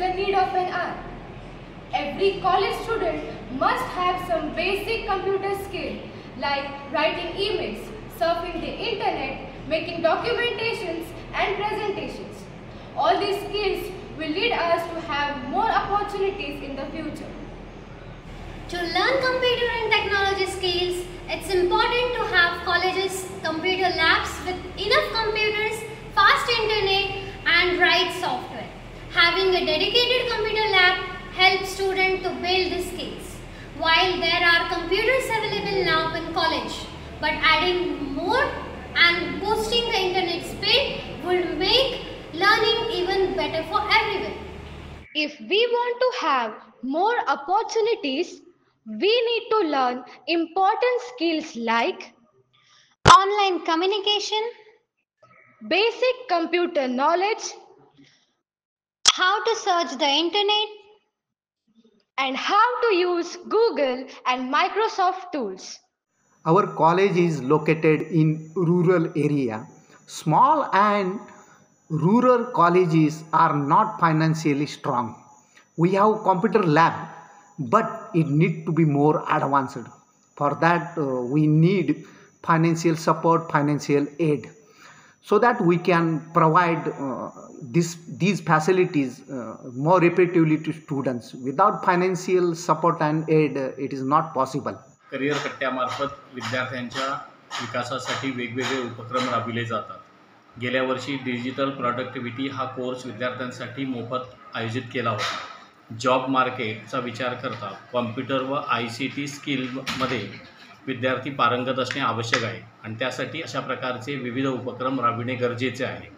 the need of an hour. Every college student must have some basic computer skill like writing emails, surfing the internet, making documentations and presentations. All these skills will lead us to have more opportunities in the future. To learn computer and technology skills, it's important to have colleges, computer labs with enough computers, fast internet and right software. Having a dedicated computer lab helps students to build the skills. While there are computers available now in college, but adding more and boosting the internet speed would make learning even better for everyone. If we want to have more opportunities, we need to learn important skills like Online communication, basic computer knowledge how to search the internet, and how to use Google and Microsoft tools. Our college is located in rural area. Small and rural colleges are not financially strong. We have computer lab, but it need to be more advanced. For that, we need financial support, financial aid, so that we can provide these facilities more repetitively to students. Without financial support and aid, it is not possible. Career कट्ट्यामार्फत विद्यार्थ्यांच्या विकासासाठी वेगवेगळे उपक्रम राबविले जातात. गेल्या वर्षी digital productivity हा कोर्स विद्यार्थ्यांसाठी मोफत आयोजित केला होता. जॉब मार्केटचा विचार करता कॉम्प्युटर व ICT स्किलमध्ये विद्यार्थी पारंगत असणे आवश्यक आहे आणि त्यासाठी अशा प्रकारचे विविध उपक्रम राबविणे गरजेचे आहे.